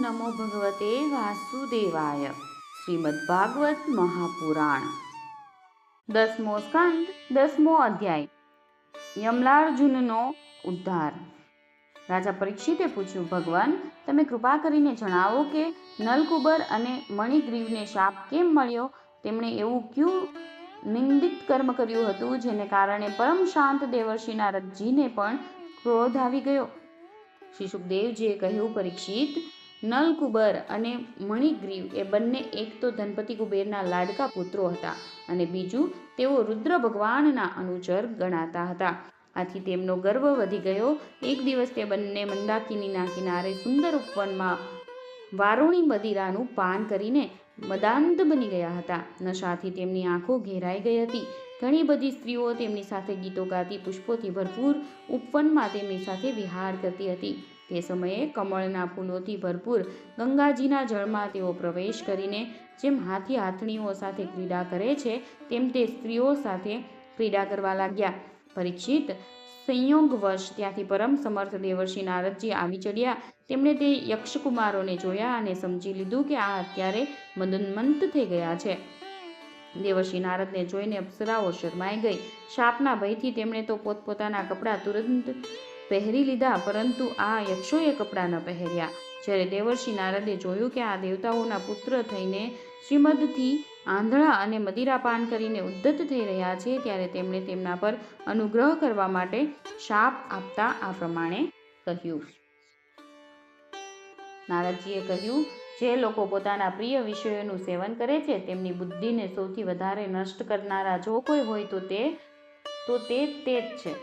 નમો ભગવતે વાસુદેવાય. શ્રીમદ્ભાગવત મહાપુરાણ 10મો સ્કંદ 10મો અધ્યાય. યમલાર્જુનનો ઉદ્ધાર. રાજા પરીક્ષિતે પૂછ્યું, ભગવાન, તમે કૃપા કરીને જણાવો કે નલકુબર અને મણિગ્રીવને શાપ કેમ મળ્યો? તેમણે એવું ક્યું નિંદિત કર્મ કર્યું હતું જેને કારણે પરમ શાંત દેવર્ષિ નારદજીને પણ ક્રોધ આવી ગયો? શ્રી સુખદેવજીએ કહ્યું, પરીક્ષિત, નલકુબર અને મણિગ્રીવ એ બંને એક તો ધનપતિ કુબેરના લાડકા પુત્રો હતા અને બીજું તેઓ રુદ્ર ભગવાનના અનુચર ગણાતા હતા. આથી તેમનો ગર્વ વધી ગયો. એક દિવસ તે બંને મંદાકિનીના કિનારે સુંદર ઉપવનમાં વારુણી મદિરાનું પાન કરીને મદાંધ બની ગયા હતા. નશાથી તેમની આંખો ઘેરાઈ ગઈ હતી. ઘણી બધી સ્ત્રીઓ તેમની સાથે ગીતો ગાતી પુષ્પોથી ભરપૂર ઉપવનમાં તેમની સાથે વિહાર કરતી હતી. તે સમયે કમળના ફૂલોથી ભરપૂર ગંગાજીના જળમાં તેઓ પ્રવેશ કરીને જેમ હાથી હાથણીઓ સાથે ક્રીડા કરે છે તેમ તે સ્ત્રીઓ સાથે ક્રીડા કરવા લાગ્યા. પરીક્ષિત, સંયોગવશ ત્યાંથી પરમ સમર્થ દેવર્ષિ નારદજી આવી ચડ્યા. તેમણે તે યક્ષકુમારોને જોયા અને સમજી લીધું કે આ અત્યારે મદોન્મત્ત થઈ ગયા છે. દેવર્ષિ નારદને જોઈને અપ્સરાઓ શરમાઈ ગઈ. શાપના ભયથી તેમણે તો પોતપોતાના કપડાં તુરંત પહેરી લીધા, પરંતુ આ યક્ષોએ કપડાં ન પહેર્યા. જ્યારે દેવર્ષિ નારદે જોયું કે આ દેવતાઓના પુત્ર થઈને શ્રીમદથી આંધળા અને મદિરાપાન કરીને ઉદ્ધત થઈ રહ્યા છે, ત્યારે તેમણે તેમના પર અનુગ્રહ કરવા માટે શાપ આપતા આ પ્રમાણે કહ્યું. નારદજીએ કહ્યું, જે લોકો પોતાના પ્રિય વિષયોનું સેવન કરે છે તેમની બુદ્ધિને સૌથી વધારે નષ્ટ કરનારા જો કોઈ હોય તો તે જ છે.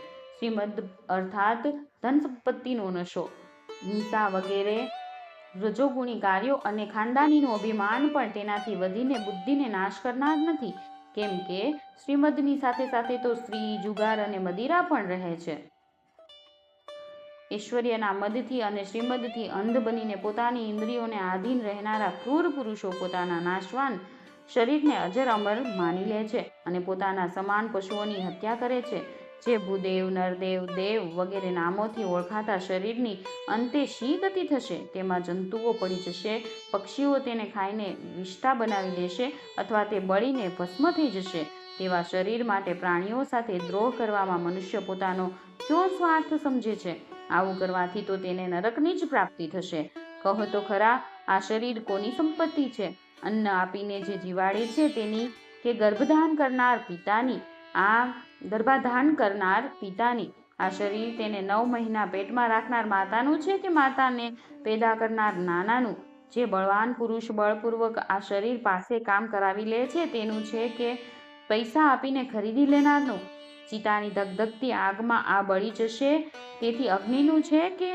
શ્રીમદ અર્થાત ધન સંપત્તિનો નશો, હિંસા વગેરે રજોગુણી કાર્યો અને ખાનદાનીનું અભિમાન પણ તેનાથી વધીને બુદ્ધિને નાશ કરનાર નથી, કેમ કે શ્રીમદની સાથે સાથે તો સ્ત્રી, જુગાર અને મદિરા પણ રહે છે. ઐશ્વર્યના મદથી અને શ્રીમદથી અંધ બનીને પોતાની ઇન્દ્રિયોને આધીન રહેનારા ક્રૂર પુરુષો પોતાના નાશવાન શરીરને અજર અમર માની લે છે અને પોતાના સમાન પશુઓની હત્યા કરે છે. જે ભૂદેવ, નરદેવ, દેવ વગેરે નામોથી ઓળખાતા શરીરની અંતે શી ગતિ થશે? તેમાં જંતુઓ પડી જશે, પક્ષીઓ તેને ખાઈને વિષ્ઠા બનાવી લેશે અથવા તે બળીને ભસ્મ થઈ જશે. તેવા શરીર માટે પ્રાણીઓ સાથે દ્રોહ કરવામાં મનુષ્ય પોતાનો કયો સ્વાર્થ સમજે છે? આવું કરવાથી તો તેને નરકની જ પ્રાપ્તિ થશે. કહો તો ખરા, આ શરીર કોની સંપત્તિ છે? અન્ન આપીને જે જીવાડે છે તેની કે ગર્ભાધાન કરનાર પિતાની? આ શરીર તેને 9 મહિના પેટમાં રાખનાર માતાનું છે કે માતાને પેદા કરનાર નાનાનું? જે બળવાન પુરુષ બળપૂર્વક આ શરીર પાસે કામ કરાવી લે છે તેનું છે કે પૈસા આપીને ખરીદી લેનારનું? ચિતાની ધગધગતી આગમાં આ બળી જશે તેથી અગ્નિનું છે કે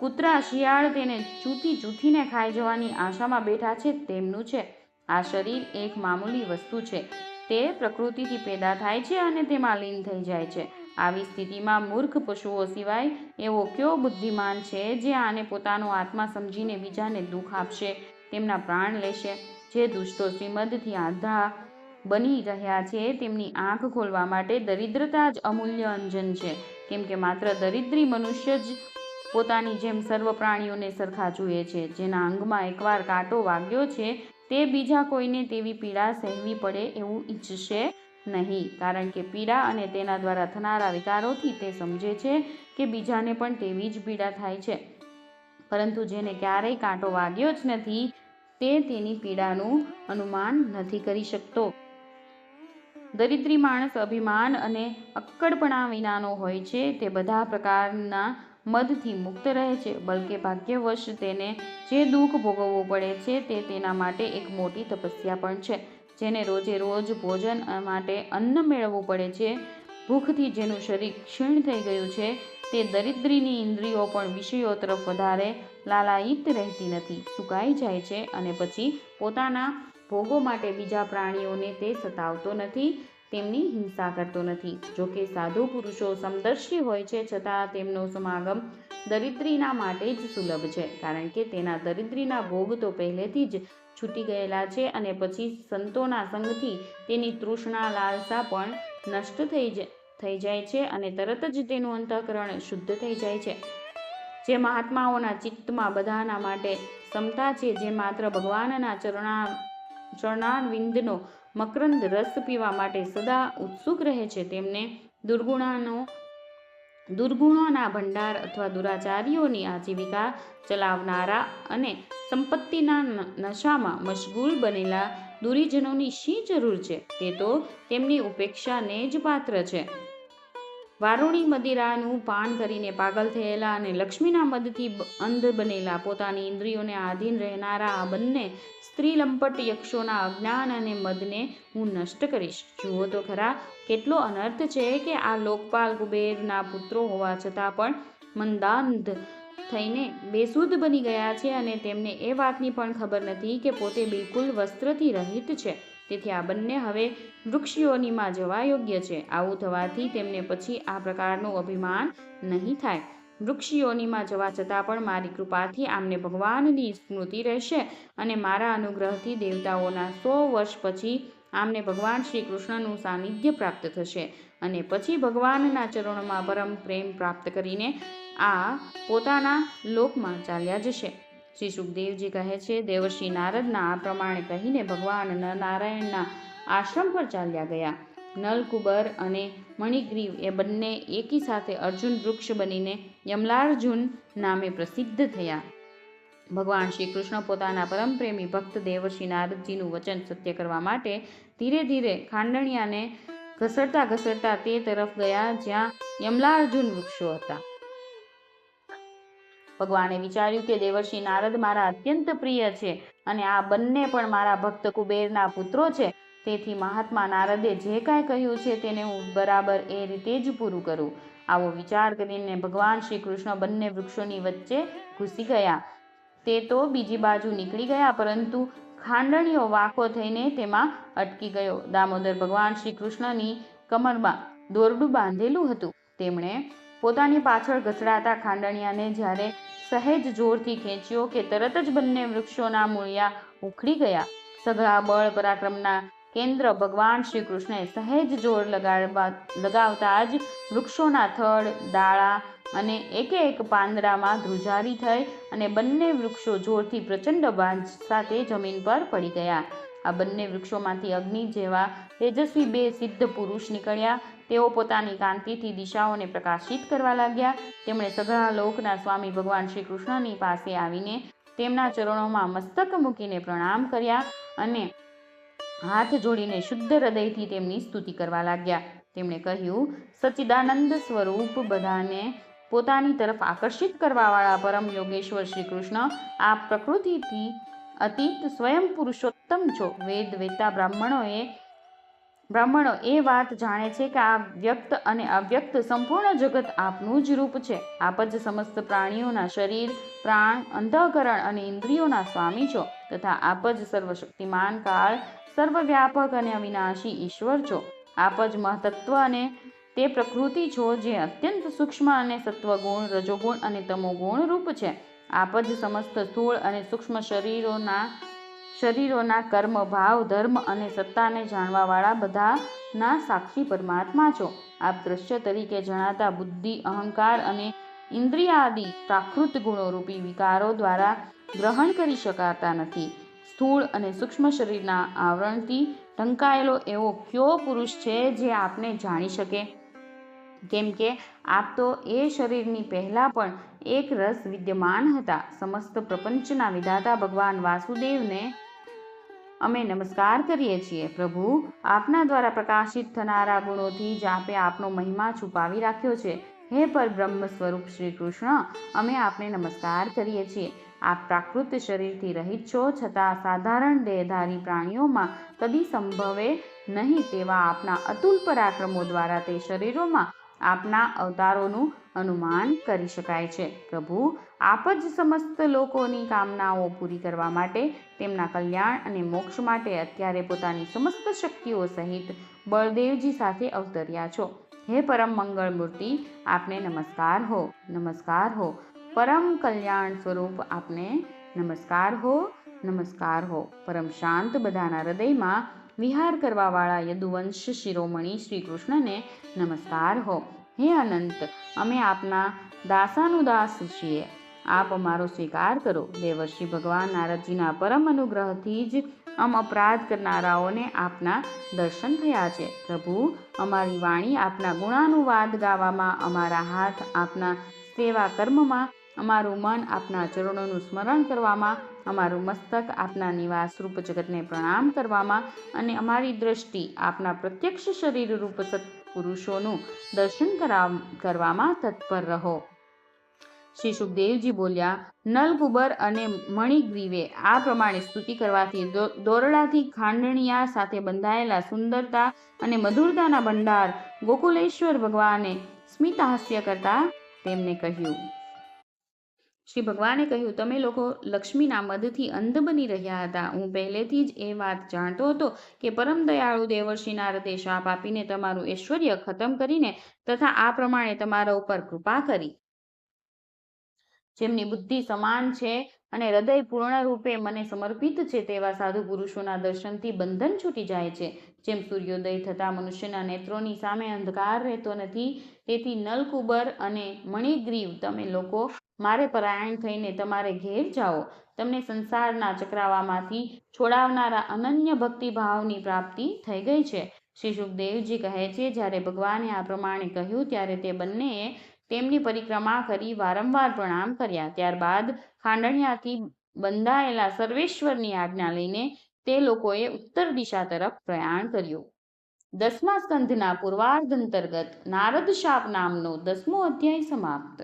કૂતરા શિયાળ તેને ચૂથીને ખાઈ જવાની આશામાં બેઠા છે તેમનું છે? આ શરીર એક મામૂલી વસ્તુ છે. તે પ્રકૃતિથી પેદા થાય છે અને તેમાં લીન થઈ જાય છે. આવી સ્થિતિમાં મૂર્ખ પશુઓ સિવાય એવો કયો બુદ્ધિમાન છે જે આને પોતાનો આત્મા સમજીને બીજાને દુઃખ આપશે, તેમના પ્રાણ લેશે? જે દુષ્ટો શ્રીમદથી આંધળા બની રહ્યા છે તેમની આંખ ખોલવા માટે દરિદ્રતા જ અમૂલ્ય અંજન છે, કેમ કે માત્ર દરિદ્રી મનુષ્ય જ પોતાની જેમ સર્વ પ્રાણીઓને સરખા જુએ છે. જેના અંગમાં એકવાર કાંટો વાગ્યો છે તે બીજા કોઈને તેવી પીડા સહેવી પડે એવું ઈચ્છશે નહીં, કારણ કે પીડા અને તેના દ્વારા થનારા વિકારોથી તે સમજે છે કે બીજાને પણ તેવી જ પીડા થાય છે. પરંતુ જેને ક્યારેય કાંટો વાગ્યો જ નથી તે તેની પીડાનું અનુમાન નથી કરી શકતો. દરિદ્રી માણસ અભિમાન અને અક્કડપણા વિનાનો હોય છે. તે બધા પ્રકારના મદથી મુક્ત રહે છે. બલકે ભાગ્યવશ તેને જે દુઃખ ભોગવવું પડે છે તે તેના માટે એક મોટી તપસ્યા પણ છે. જેને રોજે રોજ ભોજન માટે અન્ન મેળવવું પડે છે, ભૂખથી જેનું શરીર ક્ષીણ થઈ ગયું છે, તે દરિદ્રીની ઇન્દ્રિયો પણ વિષયો તરફ વધારે લાલાયિત રહેતી નથી, સુકાઈ જાય છે અને પછી પોતાના ભોગો માટે બીજા પ્રાણીઓને તે સતાવતો નથી, તેમની હિંસા કરતો નથી. જોકે સાધુ પુરુષો સમદર્શી હોય છે, છતાં તેમનો સમાગમ દરિદ્રીના માટે જ સુલભ છે, કારણ કે તેના દરિદ્રીના ભોગ તો પહેલેથી જ છૂટી ગયેલા છે અને પછી સંતોના સંગથી તેની તૃષ્ણા લાલસા પણ નષ્ટ થઈ જાય છે અને તરત જ તેનું અંતઃકરણ શુદ્ધ થઈ જાય છે. જે મહાત્માઓના ચિત્તમાં બધાના માટે સમતા છે, જે માત્ર ભગવાનના ચરણારવિંદનો મકરંદ રસ પીવા માટે સદા ઉત્સુક રહે છે, તેમને દુર્ગુણોના ભંડાર અથવા દુરાચારીઓની આજીવિકા ચલાવનારા અને સંપત્તિના નશામાં મશગુલ બનેલા દુરીજનોની શી જરૂર છે? તે તો તેમની ઉપેક્ષાને જ પાત્ર છે. વારુણી મદિરાનું પાન કરીને પાગલ થયેલા અને લક્ષ્મીના મદથી અંધ બનેલા, પોતાની ઇન્દ્રિયોને આધીન રહેનારા આ બંને સ્ત્રી લંપટ યક્ષોના અજ્ઞાન અને મદને હું નષ્ટ કરીશ. જુઓ તો ખરા, કેટલો અનર્થ છે કે આ લોકપાલ કુબેરના પુત્રો હોવા છતાં પણ મંદાંધ થઈને બેસુધ બની ગયા છે અને તેમને એ વાતની પણ ખબર નથી કે પોતે બિલકુલ વસ્ત્રથી રહિત છે. તેથી આ બંને હવે વૃક્ષયોનીમાં જવા યોગ્ય છે. આવું થવાથી તેમને પછી આ પ્રકારનું અભિમાન નહીં થાય. વૃક્ષયોનીમાં જવા છતાં પણ મારી કૃપાથી આમને ભગવાનની સ્મૃતિ રહેશે અને મારા અનુગ્રહથી દેવતાઓના 100 વર્ષ પછી આમને ભગવાન શ્રી કૃષ્ણનું સાનિધ્ય પ્રાપ્ત થશે અને પછી ભગવાનના ચરણોમાં પરમ પ્રેમ પ્રાપ્ત કરીને આ પોતાના લોકમાં ચાલ્યા જશે. શ્રી સુખદેવજી કહે છે, દેવર્ષિ નારદના આ પ્રમાણે કહીને ભગવાન નરનારાયણના આશ્રમ પર ચાલ્યા ગયા. નલકુબર અને મણિગ્રીવ એ બંને એકી સાથે અર્જુન વૃક્ષ બનીને યમલાર્જુન નામે પ્રસિદ્ધ થયા. ભગવાન શ્રી કૃષ્ણ પોતાના પરમ પ્રેમી ભક્ત દેવર્ષિ નારદજીનું વચન સત્ય કરવા માટે ધીરે ધીરે ખાંડણિયાને ઘસરતા ઘસરતા તે તરફ ગયા જ્યાં યમલાર્જુન વૃક્ષો હતા. ભગવાને વિચાર્યું કે દેવર્ષિ નારદ મારા અત્યંત પ્રિય છે અને આ બંને પણ મારા ભક્ત કુબેરના પુત્રો છે. તેથી મહાત્મા નારદે જે કાંઈ કહ્યું છે તેને હું બરાબર એ રીતે જ પૂરું કરું. આવો વિચાર કરીને ભગવાન શ્રી કૃષ્ણ બંને વૃક્ષોની વચ્ચે ઘૂસી ગયા. તે તો બીજી બાજુ નીકળી ગયા, પરંતુ ખાંડણીયો વાંકો થઈને તેમાં અટકી ગયો. દામોદર ભગવાન શ્રી કૃષ્ણની કમરમાં દોરડું બાંધેલું હતું. તેમણે પોતાની પાછળ ઘસડાતા ખાંડણિયાને જ્યારે સહેજ જોરથી ખેંચ્યો કે તરત જ બંને વૃક્ષોના મૂળિયા ઉખડી ગયા. સઘળા બળ પરાક્રમના કેન્દ્ર ભગવાન શ્રી કૃષ્ણે સહેજ જોર લગાવતા જ વૃક્ષોના થડ, ડાળા અને એકે એક પાંદડામાં ધ્રુજારી થઈ અને બંને વૃક્ષો જોરથી પ્રચંડ અવાજ સાથે જમીન પર પડી ગયા. આ બંને વૃક્ષોમાંથી અગ્નિ જેવા તેજસ્વી 2 સિદ્ધ પુરુષ નીકળ્યા. તેઓ પોતાની કાંતિથી દિશાઓને પ્રકાશિત કરવા લાગ્યા. તેમણે સઘળા લોકના સ્વામી ભગવાન શ્રી કૃષ્ણની પાસે આવીને તેમના ચરણોમાં મસ્તક મૂકીને પ્રણામ કર્યા અને હાથ જોડીને શુદ્ધ હૃદયથી તેમની સ્તુતિ કરવા લાગ્યા. તેમણે કહ્યું, સચ્ચિદાનંદ સ્વરૂપ બધાને પોતાની તરફ આકર્ષિત કરવાવાળા પરમ યોગેશ્વર શ્રી કૃષ્ણ, આ પ્રકૃતિથી અતીત સ્વયં પુરુષોત્તમ છો. વેદ વેતા બ્રાહ્મણો એ વાત જાણે છે કે આ વ્યક્ત અને અવ્યક્ત સંપૂર્ણ જગત આપનું જ રૂપ છે. આપ જ સમસ્ત પ્રાણીઓના શરીર, પ્રાણ, અંતઃકરણ અને ઇન્દ્રિયોના સ્વામી છો તથા આપ જ સર્વશક્તિમાન, કાળ, સર્વવ્યાપક અને અવિનાશી ઈશ્વર છો. આપ જ મહતત્વ અને તે પ્રકૃતિ છો જે અત્યંત સૂક્ષ્મ અને સત્વગુણ, રજોગુણ અને તમોગુણ રૂપ છે. આપ જ સમસ્ત સ્થૂળ અને સૂક્ષ્મ શરીરોના કર્મ, ભાવ, ધર્મ અને સત્તાને જાણવાવાળા બધાના સાક્ષી પરમાત્મા છો. આપ દ્રશ્ય તરીકે જણાતા બુદ્ધિ, અહંકાર અને ઇન્દ્રિયાદિ પ્રાકૃત ગુણો રૂપી વિકારો દ્વારા ગ્રહણ કરી શકાતા નથી. સ્થૂળ અને સૂક્ષ્મ શરીરના આવરણથી ઢંકાયેલો એવો કયો પુરુષ છે જે આપને જાણી શકે? કેમ કે આપ તો એ શરીરની પહેલાં પણ એક રસ વિદ્યમાન હતા. સમસ્ત પ્રપંચના વિધાતા ભગવાન વાસુદેવને અમે નમસ્કાર કરીએ છીએ. પ્રભુ, આપના દ્વારા પ્રકાશિત થનારા ગુણોથી જ આપે આપનો મહિમા છુપાવી રાખ્યો છે. હે પરબ્રહ્મ સ્વરૂપ શ્રી કૃષ્ણ, અમે આપને નમસ્કાર કરીએ છીએ. આપ પ્રાકૃત શરીરથી રહિત છો, છતાં સાધારણ દેહધારી પ્રાણીઓમાં કદી સંભવે નહીં તેવા આપના અતુલ પરાક્રમો દ્વારા તે શરીરોમાં આપના અવતારોનું અનુમાન કરી શકાય છે. પ્રભુ, આપ જ સમસ્ત લોકોની કામનાઓ પૂરી કરવા માટે, તેમના કલ્યાણ અને મોક્ષ માટે અત્યારે પોતાની સમસ્ત શક્તિઓ સહિત બળદેવજી સાથે અવતર્યા છો. હે પરમ મંગળ મૂર્તિ, આપને નમસ્કાર હો, નમસ્કાર હો. પરમ કલ્યાણ સ્વરૂપ આપને નમસ્કાર હો, નમસ્કાર હો. પરમ શાંત બધાના હૃદયમાં વિહાર કરવાવાળા યદુવંશ શિરોમણી શ્રી કૃષ્ણને નમસ્કાર હો. હે અનંત, અમે આપના દાસાનુદાસ છીએ, આપ અમારો સ્વીકાર કરો. દેવર્ષિ ભગવાન નારદજીના પરમ અનુગ્રહથી જ અપરાધ કરનારાઓને આપના દર્શન થયા છે. પ્રભુ, અમારી વાણી આપના ગુણાનુવાદ ગાવામાં, અમારા હાથ આપના સેવા કર્મમાં, અમારું મન આપના ચરણોનું સ્મરણ કરવામાં, અમારું મસ્તક આપના નિવાસરૂપ જગતને પ્રણામ કરવામાં અને અમારી દ્રષ્ટિ આપના પ્રત્યક્ષ શરીરરૂપ સત્પુરુષોનું દર્શન કરવામાં તત્પર રહો. શ્રી સુખદેવજી બોલ્યા, નલકુબર અને મણિગ્રીવે આ પ્રમાણે સ્તુતિ કરવાથી દોરડાથી ખાંડણિયા સાથે બંધાયેલા સુંદરતા અને મધુરતાના ભંડાર ગોકુલેશ્વર ભગવાને સ્મિતહાસ્ય કરતા તેમને કહ્યું. શ્રી ભગવાને કહ્યું, તમે લોકો લક્ષ્મીના મદથી અંધ બની રહ્યા હતા. હું પહેલેથી જ એ વાત જાણતો હતો કે પરમ દયાળુ દેવર્ષિ નારદે શાપ આપીને તમારું ઐશ્વર્ય ખતમ કરીને તથા આ પ્રમાણે તમારા ઉપર કૃપા કરી. જેમની બુદ્ધિ સમાન છે અને હૃદય પૂર્ણ રૂપે મને સમર્પિત છે તેવા સાધુ પુરુષોના દર્શનથી બંધન છૂટી જાય છે. જેમ સૂર્યોદય થતાં મનુષ્યના નેત્રોની સામે અંધકાર રહેતો નથી, તેથી નલકુબર અને મણિગ્રીવ તમે લોકો મારે પરાયણ થઈને તમારે ઘેર જાઓ. તમને સંસારના ચક્રાવામાંથી છોડાવનારા અનન્ય ભક્તિભાવની પ્રાપ્તિ થઈ ગઈ છે. શ્રી સુખદેવજી કહે છે, જ્યારે ભગવાને આ પ્રમાણે કહ્યું ત્યારે તે બંનેએ તેમની પરિક્રમા કરી વારંવાર પ્રણામ કર્યા. ત્યારબાદ ખાંડણિયાથી બંધાયેલા સર્વેશ્વરની આજ્ઞા લઈને તે લોકોએ ઉત્તર દિશા તરફ પ્રયાણ કર્યું. 10મા સ્કંધના પૂર્વાર્ધ અંતર્ગત નારદ શાપ નામનો 10મો અધ્યાય સમાપ્ત.